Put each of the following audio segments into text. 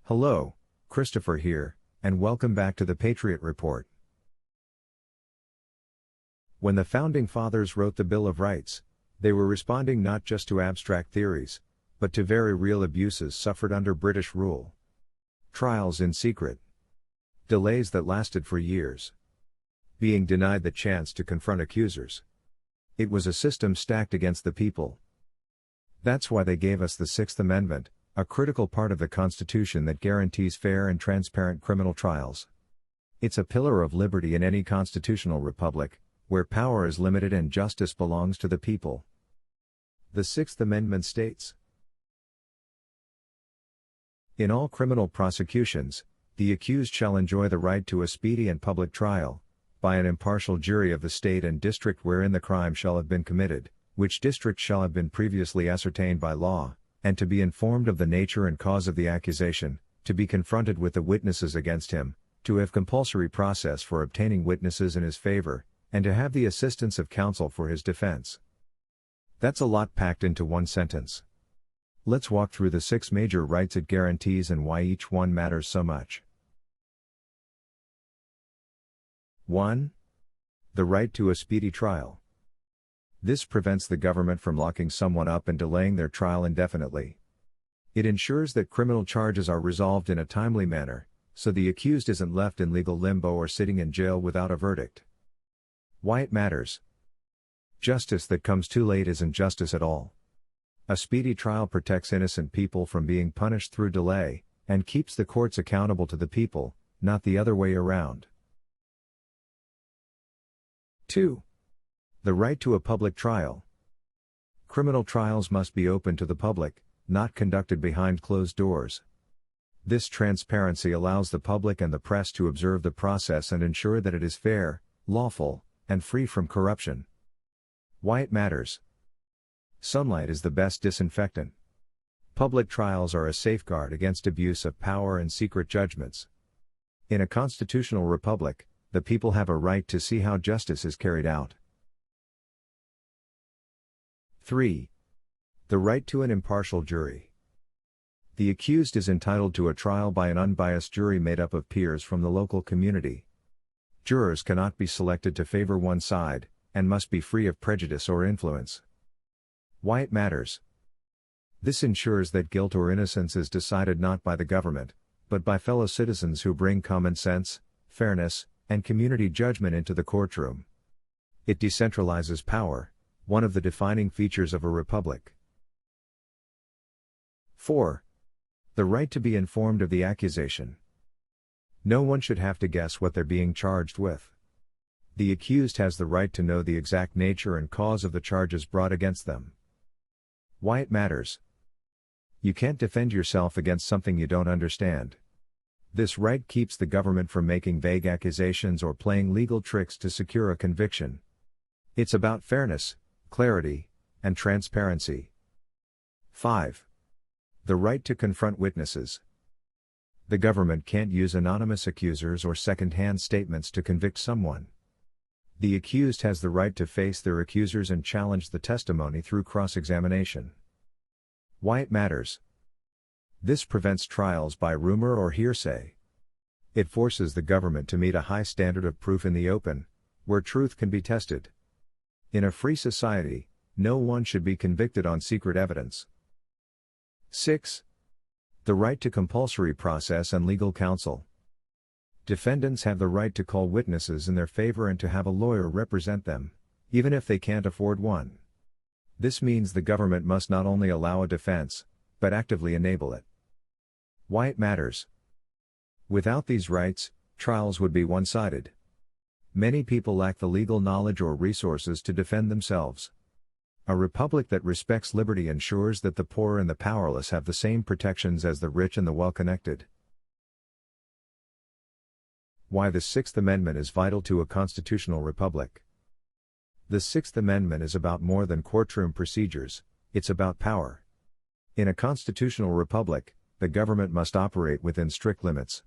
Hello, Christopher here, and welcome back to the Patriot Report. When the Founding Fathers wrote the Bill of Rights, they were responding not just to abstract theories, but to very real abuses suffered under British rule. Trials in secret. Delays that lasted for years. Being denied the chance to confront accusers. It was a system stacked against the people. That's why they gave us the Sixth Amendment, a critical part of the Constitution that guarantees fair and transparent criminal trials. It's a pillar of liberty in any constitutional republic, where power is limited and justice belongs to the people. The Sixth Amendment states, "In all criminal prosecutions, the accused shall enjoy the right to a speedy and public trial, by an impartial jury of the state and district wherein the crime shall have been committed, which district shall have been previously ascertained by law, and to be informed of the nature and cause of the accusation, to be confronted with the witnesses against him, to have compulsory process for obtaining witnesses in his favor, and to have the assistance of counsel for his defense." That's a lot packed into one sentence. Let's walk through the 6 major rights it guarantees and why each one matters so much. 1. The right to a speedy trial. This prevents the government from locking someone up and delaying their trial indefinitely. It ensures that criminal charges are resolved in a timely manner, so the accused isn't left in legal limbo or sitting in jail without a verdict. Why it matters. Justice that comes too late isn't justice at all. A speedy trial protects innocent people from being punished through delay, and keeps the courts accountable to the people, not the other way around. 2. The right to a public trial. Criminal trials must be open to the public, not conducted behind closed doors. This transparency allows the public and the press to observe the process and ensure that it is fair, lawful, and free from corruption. Why it matters. Sunlight is the best disinfectant. Public trials are a safeguard against abuse of power and secret judgments. In a constitutional republic, the people have a right to see how justice is carried out. 3. The right to an impartial jury. The accused is entitled to a trial by an unbiased jury made up of peers from the local community. Jurors cannot be selected to favor one side, and must be free of prejudice or influence. Why it matters. This ensures that guilt or innocence is decided not by the government, but by fellow citizens who bring common sense, fairness, and community judgment into the courtroom. It decentralizes power, one of the defining features of a republic. 4. The right to be informed of the accusation. No one should have to guess what they're being charged with. The accused has the right to know the exact nature and cause of the charges brought against them. Why it matters. You can't defend yourself against something you don't understand. This right keeps the government from making vague accusations or playing legal tricks to secure a conviction. It's about fairness, clarity, and transparency. 5. The right to confront witnesses. The government can't use anonymous accusers or second-hand statements to convict someone. The accused has the right to face their accusers and challenge the testimony through cross-examination. Why it matters. This prevents trials by rumor or hearsay. It forces the government to meet a high standard of proof in the open, where truth can be tested. In a free society, no one should be convicted on secret evidence. 6. The right to compulsory process and legal counsel. Defendants have the right to call witnesses in their favor and to have a lawyer represent them, even if they can't afford one. This means the government must not only allow a defense, but actively enable it. Why it matters. Without these rights, trials would be one-sided. Many people lack the legal knowledge or resources to defend themselves. A republic that respects liberty ensures that the poor and the powerless have the same protections as the rich and the well-connected. Why the Sixth Amendment is vital to a constitutional republic. The Sixth Amendment is about more than courtroom procedures, it's about power. In a constitutional republic, the government must operate within strict limits.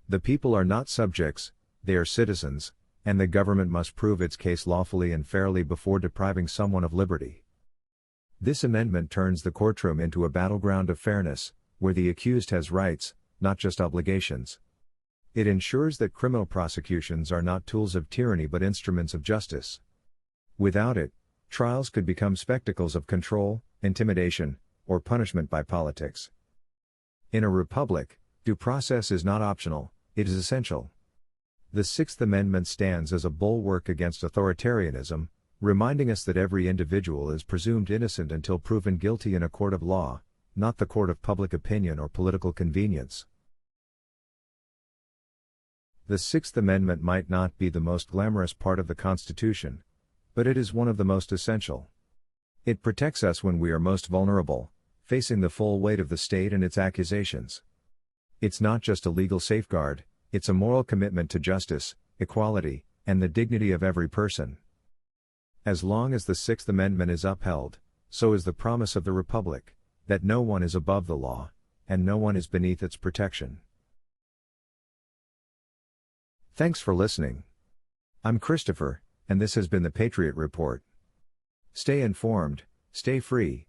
The people are not subjects, they are citizens, and the government must prove its case lawfully and fairly before depriving someone of liberty. This amendment turns the courtroom into a battleground of fairness, where the accused has rights, not just obligations. It ensures that criminal prosecutions are not tools of tyranny but instruments of justice. Without it, trials could become spectacles of control, intimidation, or punishment by politics. In a republic, due process is not optional, it is essential. The Sixth Amendment stands as a bulwark against authoritarianism, reminding us that every individual is presumed innocent until proven guilty in a court of law, not the court of public opinion or political convenience. The Sixth Amendment might not be the most glamorous part of the Constitution, but it is one of the most essential. It protects us when we are most vulnerable, facing the full weight of the state and its accusations. It's not just a legal safeguard, it's a moral commitment to justice, equality, and the dignity of every person. As long as the Sixth Amendment is upheld, so is the promise of the Republic, that no one is above the law, and no one is beneath its protection. Thanks for listening. I'm Christopher, and this has been the Patriot Report. Stay informed, stay free,